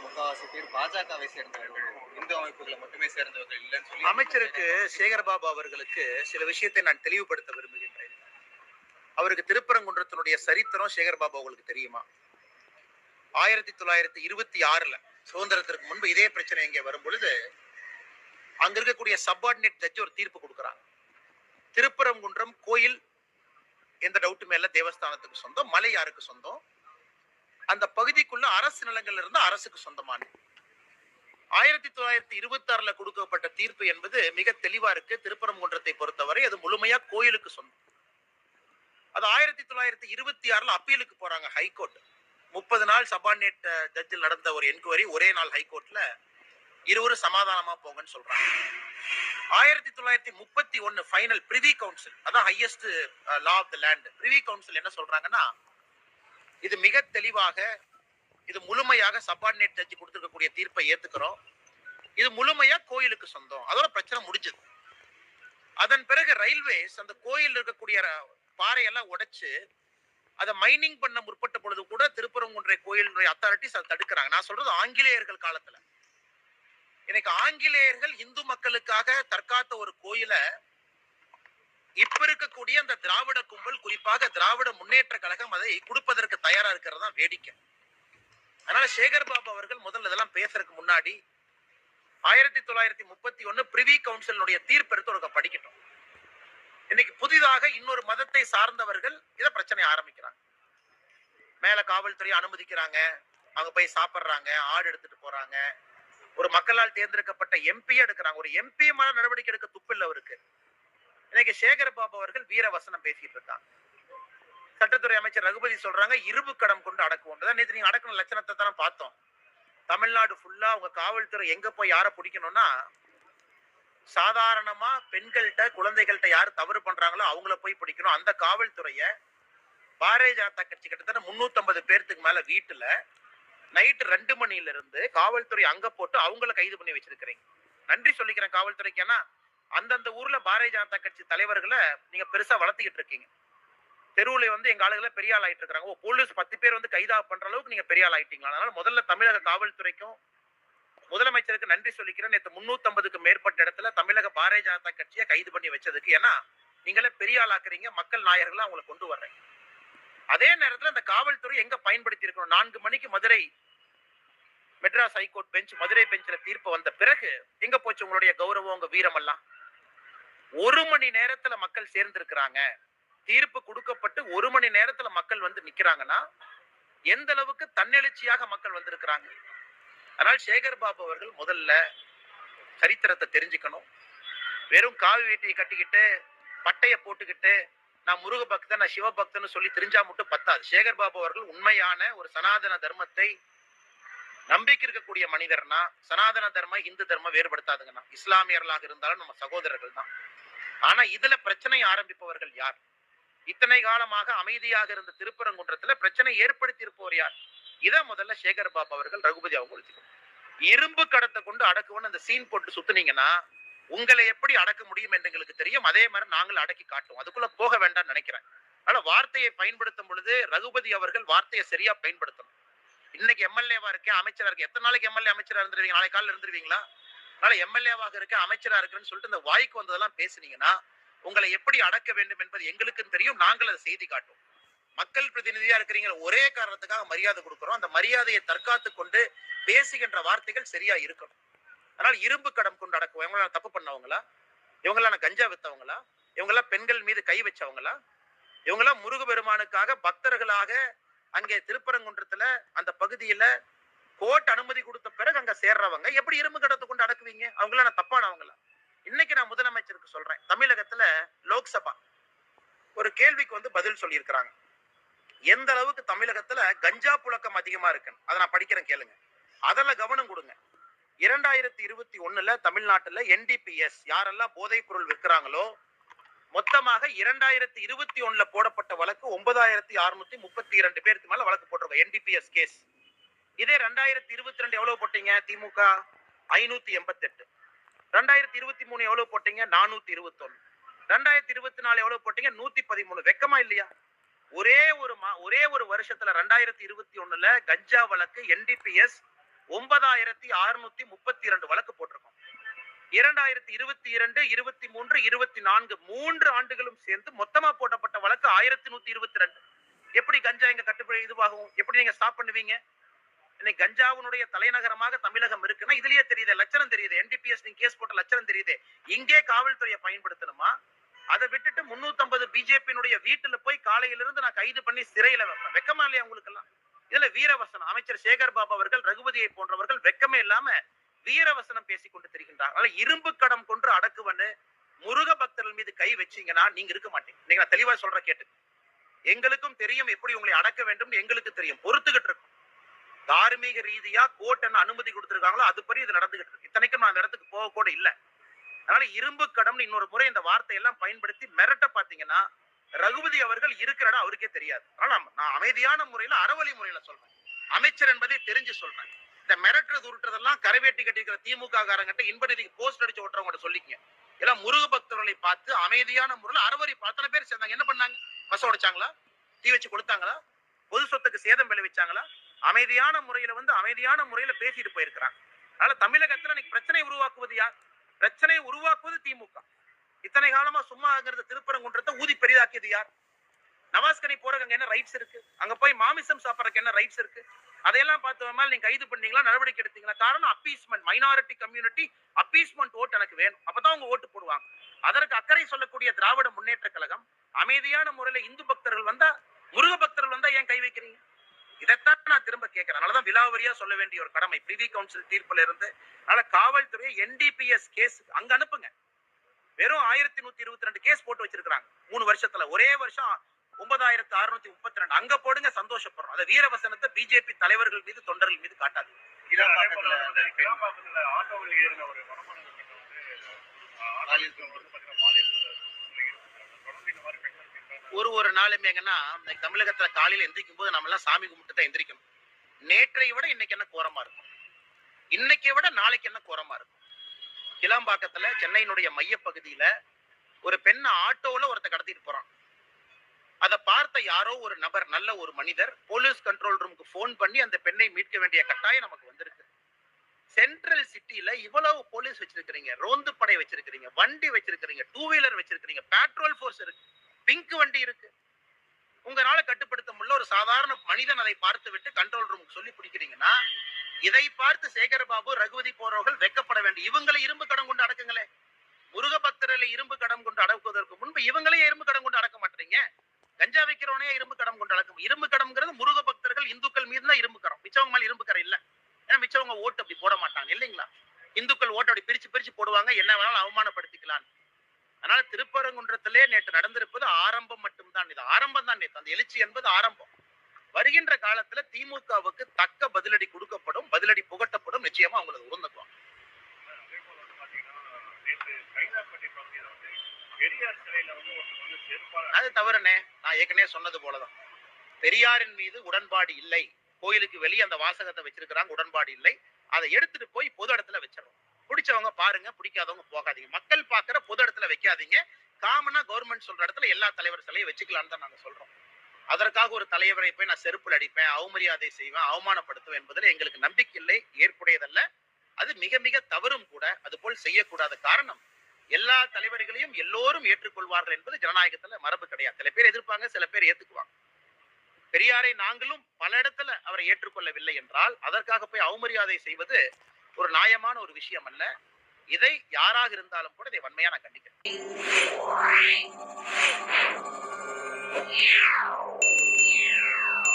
முக்காவாசி பேர் பாஜகவை சேர்ந்தவர்கள், இந்து அமைப்புகளை மட்டுமே சேர்ந்தவர்கள் இல்லைன்னு சொல்லி அமைச்சருக்கு சேகர்பாபு அவர்களுக்கு சில விஷயத்தை நான் தெளிவுபடுத்த விரும்புகின்றேன். அவருக்கு திருப்பரங்குன்றத்தினுடைய சரித்திரம் சேகர்பாபு அவர்களுக்கு தெரியுமா? 1926 சுதந்திரத்திற்கு முன்பு இதே பிரச்சனை இங்கே வரும் பொழுது அங்க இருக்கக்கூடிய சப்பார்டினேட் ஜட்ஜ் ஒரு தீர்ப்பு கொடுக்கிறாங்க. திருப்பரங்குன்றம் கோயில் எந்த டவுட்டுமே இல்ல, தேவஸ்தானத்துக்கு சொந்தம். மலை யாருக்கு சொந்தம்? அந்த பகுதிக்குள்ள அரசு நிலங்கள் இருந்து அரசுக்கு சொந்தமான 1926 கொடுக்கப்பட்ட தீர்ப்பு என்பது மிக தெளிவா இருக்கு. திருப்பரங்குன்றத்தை பொறுத்தவரை அது முழுமையா கோயிலுக்கு சொந்தம். அது 1926 அப்பீலுக்கு போறாங்க ஹைகோர்ட். 30 நாள் சபார்டினேட் ஜட்ஜில் நடந்த ஒரு என்கொயரி, ஒரே நாள் ஹைகோர்ட்ல இருவரும் சமாதானமா போங்கன்னு சொல்றாங்க. 1931 ஃபைனல் பிரிவி கவுன்சில், அதான் highest law of the land. Privy council என்ன சொல்றாங்கன்னா, இது மிக தெளிவாக, இது முழுமையாக சபார்டினேட் ஜட்ஜி கொடுத்திருக்கக்கூடிய தீர்ப்பை ஏத்துக்கிறோம், இது முழுமையா கோயிலுக்கு சொந்தம். அதோட பிரச்சனை முடிஞ்சது. அதன் பிறகு ரயில்வேஸ் அந்த கோயில் இருக்கக்கூடிய பாறையெல்லாம் உடைச்சு அதை மைனிங் பண்ண முற்பட்ட பொழுது கூட திருப்பரங்குன்றை கோயிலுடைய அத்தாரிட்டிஸ் அதை தடுக்கிறாங்க. நான் சொல்றது ஆங்கிலேயர்கள் காலத்துல. இன்னைக்கு ஆங்கிலேயர்கள் இந்து மக்களுக்காக தற்காத்த ஒரு கோயில இப்ப இருக்கக்கூடிய அந்த திராவிட கும்பல், குறிப்பாக திராவிட முன்னேற்ற கழகம் அதை கொடுப்பதற்கு தயாரா இருக்கிறது தான் வேடிக்கை. அதனால சேகர்பாபு அவர்கள் முதல்ல இதெல்லாம் பேசுறதுக்கு முன்னாடி 1931 பிரிவி கவுன்சிலுடைய தீர்ப்பு எடுத்து ஒரு படிக்கட்டும். இன்னைக்கு புதிதாக இன்னொரு மதத்தை சார்ந்தவர்கள் இத பிரச்சனை ஆரம்பிக்கிறாங்க. மேல காவல்துறை அனுமதிக்கிறாங்க, அவங்க போய் சாப்பிடுறாங்க, ஆடு எடுத்துட்டு போறாங்க, ஒரு மக்களால் தேர்ந்தெடுக்கப்பட்ட எம்பி எடுக்கிறாங்க. ஒரு எம்பி மேல நடவடிக்கை எடுக்க துப்பில்ல அவருக்கு. இன்னைக்கு சேகர்பாபு அவர்கள் வீரவசனம் பேசிட்டு இருக்காங்க. சட்டத்துறை அமைச்சர் ரகுபதி சொல்றாங்க இரும்பு கடம் கொண்டு அடக்குவோம். நேற்று நீங்க அடக்கணும் லட்சணத்தை தானே பார்த்தோம். தமிழ்நாடு ஃபுல்லா உங்க காவல்துறை எங்க போய் யாரை பிடிக்கணும்னா, சாதாரணமா பெண்கள்கிட்ட குழந்தைகள்கிட்ட யாரு தவறு பண்றாங்களோ அவங்கள போய் பிடிக்கணும். அந்த காவல்துறைய பாரதிய ஜனதா கட்சி கிட்டத்தட்ட 350 பேருக்கு மேல வீட்டுல நைட்டு 2 மணில இருந்து காவல்துறை அங்க போட்டு அவங்கள கைது பண்ணி வச்சிருக்கிறீங்க. நன்றி சொல்லிக்கிறேன் காவல்துறைக்கு. ஏன்னா அந்தந்த ஊர்ல பாரதிய ஜனதா கட்சி தலைவர்களை நீங்க பெருசா வளர்த்திக்கிட்டு இருக்கீங்க. தெருவுல எங்க ஆளுகளை பெரிய ஆள் ஆயிட்டு இருக்காங்க. போலீஸ் 10 பேர் கைதா பண்ற அளவுக்கு நீங்க பெரிய ஆள் ஆயிட்டீங்களா? அதனால முதல்ல தமிழக காவல்துறைக்கும் முதலமைச்சருக்கு நன்றி சொல்லிக்கிறேன். நேற்று 350க்கு மேற்பட்ட இடத்துல தமிழக பாரதிய ஜனதா கட்சியை கைது பண்ணி வச்சதுக்கு. ஏன்னா நீங்களே பெரிய ஆள் ஆக்குறீங்க, மக்கள் நாயர்களா அவங்களை கொண்டு வர்றேன். அதே நேரத்தில் இந்த காவல்துறை எங்க பயன்படுத்தி இருக்கணும்? 4 மணிக்கு மதுரை மெட்ராஸ் ஹைகோர்ட் பெஞ்ச், மதுரை பெஞ்சில தீர்ப்பு வந்த பிறகு எங்க போச்சு உங்களுடைய கௌரவம், உங்க வீரம் எல்லாம்? 1 மணி நேரத்துல மக்கள் சேர்ந்திருக்கிறாங்க. தீர்ப்பு கொடுக்கப்பட்டு 1 மணி நேரத்துல மக்கள் நிக்கிறாங்கன்னா எந்த அளவுக்கு தன்னெழுச்சியாக மக்கள் வந்திருக்கிறாங்க. அதனால் சேகர்பாபு அவர்கள் முதல்ல சரித்திரத்தை தெரிஞ்சுக்கணும். வெறும் காவி வேட்டியை கட்டிக்கிட்டு பட்டைய போட்டுக்கிட்டு நான் முருக பக்தன், நான் சிவபக்தன் சொல்லி தெரிஞ்சா மட்டும் பத்தாது. சேகர்பாபு அவர்கள் உண்மையான ஒரு சனாதன தர்மத்தை நம்பிக்கை இருக்கக்கூடிய மனிதர்னா, சனாதன தர்மம் இந்து தர்மம் வேறுபடுத்தாதுங்கண்ணா. இஸ்லாமியர்களாக இருந்தாலும் நம்ம சகோதரர்கள் தான். ஆனா இதுல பிரச்சனை ஆரம்பிப்பவர்கள் யார்? இத்தனை காலமாக அமைதியாக இருந்த திருப்பரங்குன்றத்துல பிரச்சனை ஏற்படுத்தி இருப்பவர் யார்? இதை முதல்ல சேகர்பாபு அவர்கள் ரகுபதி அவங்க இரும்பு கடத்தை கொண்டு அடக்குவோன்னு அந்த சீன் போட்டு சுத்துனீங்கன்னா உங்களை எப்படி அடக்க முடியும் என்று எங்களுக்கு தெரியும். அதே மாதிரி நாங்கள் அடக்கி காட்டுவோம். அதுக்குள்ள போக வேண்டாம்னு நினைக்கிறேன். அதனால வார்த்தையை பயன்படுத்தும் பொழுது ரகுபதி அவர்கள் வார்த்தையை சரியா பயன்படுத்தணும். இன்னைக்கு எம்எல்ஏவா இருக்கேன், அமைச்சரா இருக்கேன். எத்தனை நாளைக்கு எம்எல்ஏ அமைச்சரா இருந்துருவீங்க? நாளை காலையில் இருந்துருவீங்களா? அதனால எம்எல்ஏவாக இருக்கேன், அமைச்சரா இருக்குன்னு சொல்லிட்டு இந்த வாய்க்கு வந்ததெல்லாம் பேசுனீங்கன்னா உங்களை எப்படி அடக்க வேண்டும் என்பது எங்களுக்கும் தெரியும். நாங்கள் அதை செய்தி காட்டுவோம். மக்கள் பிரதிநிதியா இருக்கிறீங்க ஒரே காரணத்துக்காக மரியாதை கொடுக்கிறோம். அந்த மரியாதையை தற்காத்து கொண்டு பேசுகின்ற வார்த்தைகள் சரியா இருக்கணும். அதனால இரும்பு கடம் கொண்டு அடக்குவோம். இவங்களாம் தப்பு பண்ணவங்களா? இவங்களாம் கஞ்சா வித்தவங்களா? இவங்கெல்லாம் பெண்கள் மீது கை வச்சவங்களா? இவங்கெல்லாம் முருகபெருமானுக்காக பக்தர்களாக அங்கே திருப்பரங்குன்றத்துல அந்த பகுதியில கோர்ட் அனுமதி கொடுத்த பிறகு அங்க சேர்றவங்க எப்படி இரும்பு கடத்தை கொண்டு அடக்குவீங்க? அவங்களாம் நான் தப்பானவங்களா? இன்னைக்கு நான் முதலமைச்சருக்கு சொல்றேன், தமிழகத்துல லோக்சபா ஒரு கேள்விக்கு பதில் சொல்லி இருக்கிறாங்க. எந்த அளவுக்கு தமிழகத்துல கஞ்சா புழக்கம் அதிகமா இருக்குன்னு அதை நான் படிக்கிறேன், கேளுங்க. அதெல்லாம் கவனம் கொடுங்க. 2021 தமிழ்நாட்டுல NDPS யாரெல்லாம் போதைப் பொருள் விற்கிறாங்களோ மொத்தமாக 2021 போடப்பட்ட வழக்கு 9632 பேருக்கு மேல வழக்கு போட்டிருக்கோம், NDPS கேஸ். இதே 2022 எவ்வளவு போட்டீங்க? திமுக 588. 2023 எவ்வளவு போட்டீங்க? 421. 2024 எவ்வளவு போட்டீங்க? 113. வெக்கமா இல்லையா? ஒரே ஒரு வருஷத்துல 2021 கஞ்சா வழக்கு NDPS 9632 வழக்கு போட்டிருக்கோம். 2022, 23, 24 3 ஆண்டுகளும் சேர்ந்து மொத்தமா போடப்பட்ட வழக்கு 1122. எப்படி கஞ்சா எங்க கட்டுப்படி இதுவாகும்? எப்படி நீங்க ஸ்டாப் பண்ணுவீங்க? இன்னைக்கு கஞ்சாவுடைய தலைநகரமாக தமிழகம் இருக்குன்னா இதுலயே தெரியுது, லட்சணம் தெரியுது. NDPS நீங்க கேஸ் போட்ட லட்சணம் தெரியுது. இங்கே காவல்துறையை பயன்படுத்தணுமா? அதை விட்டுட்டு 350 பிஜேபியினுடைய வீட்டுல போய் காலையில இருந்து நான் கைது பண்ணி சிறையில வைப்பேன். வெக்கமா இல்லையா உங்களுக்கு எல்லாம்? இதுல வீரவசனம் அமைச்சர் சேகர் பாபு அவர்கள், ரகுபதியை போன்றவர்கள் வெக்கமே இல்லாம வீரவசனம் பேசிக் கொண்டு தெரிகின்றார். அதனால இரும்பு கடம் கொன்று அடக்குவன்னு முருக பக்தர்கள் மீது கை வச்சீங்கன்னா நீங்க இருக்க மாட்டீங்க. நீங்க நான் தெளிவா சொல்ற கேட்டு, எங்களுக்கும் தெரியும் எப்படி உங்களை அடக்க வேண்டும், எங்களுக்கு தெரியும், பொறுத்துக்கிட்டு இருக்கும். தார்மீக ரீதியா கோர்ட் என்ன அனுமதி கொடுத்திருக்காங்களோ அதுபடி இது நடந்துகிட்டு இருக்கு. இத்தனைக்கும் நான் அந்த இடத்துக்கு போக கூட இல்லை. அதனால இரும்பு கடம்னு இன்னொரு முறை இந்த வார்த்தையெல்லாம் பயன்படுத்தி மிரட்ட பாத்தீங்கன்னா ரகுபதி அவர்கள் இருக்கிற இடம் அவருக்கே தெரியாது. ஆனா நான் அமைதியான முறையில அறவழி முறையில சொல்றேன், அமைச்சர் என்பதை தெரிஞ்சு சொல்றேன். இந்த மிரட்டுறது உருட்டுறதெல்லாம் கரைவேட்டி கட்டிக்கிற திமுக காரங்கிட்ட இன்ப நிதிக்கு போஸ்ட் அடிச்சு ஓட்டுறவங்க சொல்லிக்கங்க. எல்லாம் முருக பக்தர்களை பார்த்து அமைதியான முறையில் அறவழி அத்தனை பேர் சேர்ந்தாங்க. என்ன பண்ணாங்க? பஸ் உடைச்சாங்களா? தீ வச்சு கொடுத்தாங்களா? பொது சொத்துக்கு சேதம் விளைவிச்சாங்களா? அமைதியான முறையில பேசிட்டு போயிருக்கிறாங்க. அதனால தமிழகத்துல இன்னைக்கு பிரச்சனை உருவாக்குவது யார்? பிரச்சனையை உருவாக்குவது திமுக. இத்தனை காலமா சும்மா திருப்பரங்குன்றத்தை ஊதி பெரிதாக்கியது யார்? நவாஸ்கனி போறதுக்கு அங்க என்ன ரைட்ஸ் இருக்கு? அங்க போய் மாமிசம் சாப்பிடறதுக்கு என்ன ரைட்ஸ் இருக்கு? அதையெல்லாம் பார்த்து நீங்க கைது பண்ணீங்களா, நடவடிக்கை எடுத்தீங்களா? காரணம் அப்பீஸ்மெண்ட், மைனாரிட்டி கம்யூனிட்டி அப்பீஸ்மெண்ட் ஓட்டு எனக்கு வேணும், அப்பதான் அவங்க ஓட்டு போடுவாங்க. அதற்கு அக்கறை சொல்லக்கூடிய திராவிட முன்னேற்ற கழகம் அமைதியான முறையில இந்து பக்தர்கள் வந்தா, முருக பக்தர்கள் வந்தா ஏன் கை வைக்கிறீங்க? இதைத்தான் நான் திரும்ப கேட்கிறேன். அதனாலதான் விலாவரியா சொல்ல வேண்டிய ஒரு கடமை பிரிவி கவுன்சில் தீர்ப்புல இருந்து. அதனால காவல்துறை NDPS கேஸ் அங்க அனுப்புங்க. வெறும் 1122 கேஸ் போட்டு வச்சிருக்காங்க 3 வருஷத்துல. ஒரே வருஷம் 9632 அங்க போடுங்க, சந்தோஷப்படுறோம். அந்த வீரவசனத்தை பிஜேபி தலைவர்கள் மீது, தொண்டர்கள் மீது காட்டாது. ஒரு நாளுமே எங்கன்னா தமிழகத்துல காலையில எந்திரிக்கும் போது நம்ம எல்லாம் சாமி கும்பிட்டு தான் எந்திரிக்கணும். நேற்றை விட இன்னைக்கு என்ன கோரமா இருக்கும், இன்னைக்கு விட நாளைக்கு என்ன கோரமா இருக்கும். கிளாம்பாக்கத்துல சென்னையினுடைய மைய பகுதியில ஒரு பெண்ணை ஆட்டோல ஒருத்த கடத்திட்டு போறான். அதை பார்த்த யாரோ ஒரு நபர், நல்ல ஒரு மனிதர், போலீஸ் கண்ட்ரோல் ரூமுக்கு போன் பண்ணி அந்த பெண்ணை மீட்க வேண்டிய கட்டாயம் நமக்கு வந்திருக்கு. சென்ட்ரல் சிட்டில இவ்வளவு போலீஸ் வச்சிருக்கிறீங்க, ரோந்து படை வச்சிருக்கிறீங்க, வண்டி வச்சிருக்கிறீங்க, 2 வீலர் வச்சிருக்கிறீங்க, பெட்ரோல் போர்ஸ் இருக்கு, பிங்க் வண்டி இருக்கு. உங்களால கட்டுப்படுத்த முடியல. ஒரு சாதாரண மனிதன் அதை பார்த்து விட்டு கண்ட்ரோல் ரூமுக்கு சொல்லி பிடிக்கிறீங்கன்னா, இதை பார்த்து சேகர்பாபு, ரகுபதி போன்றவர்கள் வெக்கப்பட வேண்டும். இவங்களை இரும்பு கடம் கொண்டு அடக்குங்களே. முருக பக்தர்களை இரும்பு கடம் கொண்டு அடக்குவதற்கு முன்பு இவங்களே இரும்பு கடம் கொண்டு அடக்க மாட்டீங்க. கஞ்சா வைக்கிறவனே இரும்பு கடம் கொண்டு அடக்கும். இரும்பு கடம்ங்கிறது முருக பக்தர்கள், இந்துக்கள் மீது தான் இரும்பு கடம். மிச்சவங்க மேல இரும்பு கரம் இல்ல. ஏன்னா மிச்சவங்க ஓட்டு அப்படி போட மாட்டாங்க இல்லைங்களா? இந்துக்கள் ஓட்டு அப்படி பிரிச்சு போடுவாங்க, என்ன வேணாலும் அவமானப்படுத்திக்கலாம். அதனால திருப்பரங்குன்றத்திலே நேற்று நடந்திருப்பது ஆரம்பம் மட்டும்தான். இது ஆரம்பம் தான். நேற்று அந்த எழுச்சி என்பது ஆரம்பம். வருகின்ற காலத்துல திமுகவுக்கு தக்க பதிலடி கொடுக்கப்படும், பதிலடி புகட்டப்படும். நிச்சயமா அவங்களுக்கு உருந்துக்குவாங்க. அது தவறுனே. நான் ஏற்கனவே சொன்னது போலதான், பெரியாரின் மீது உடன்பாடு இல்லை. கோயிலுக்கு வெளியே அந்த வாசகத்தை வச்சிருக்கிறாங்க, உடன்பாடு இல்லை. அதை எடுத்துட்டு போய் பொது இடத்துல வச்சிடறோம். பிடிச்சவங்க பாருங்க, பிடிக்காதவங்க போகாதீங்க. மக்கள் பாக்குற பொது இடத்துல வைக்காதீங்க. காமனா கவர்மெண்ட் சொல்ற இடத்துல எல்லா தலைவர் சிலையும் வச்சுக்கலான்னு தான் நாங்க சொல்றோம். அதற்காக ஒரு தலைவரை போய் நான் செருப்புல அடிப்பேன், அவமரியாதை செய்வேன், அவமானப்படுத்துவேன் என்பதில் எங்களுக்கு நம்பிக்கை இல்லை, ஏற்புடையதல்ல. அது மிக மிக தவறும் கூட. அது போல் செய்யக்கூடாத. காரணம், எல்லா தலைவர்களையும் எல்லோரும் ஏற்றுக்கொள்வார்கள் என்பது ஜனநாயகத்துல மரபு கிடையாது. சில பேர் எதிர்ப்பாங்க, சில பேர் ஏத்துக்குவாங்க. பெரியாரை நாங்களும் பல இடத்துல அவரை ஏற்றுக்கொள்ளவில்லை என்றால் அதற்காக போய் அவமரியாதை செய்வது ஒரு நியாயமான ஒரு விஷயம் அல்ல. இதை யாராக இருந்தாலும் கூட இதை வன்மையா நான் கண்டிக்கிறேன்.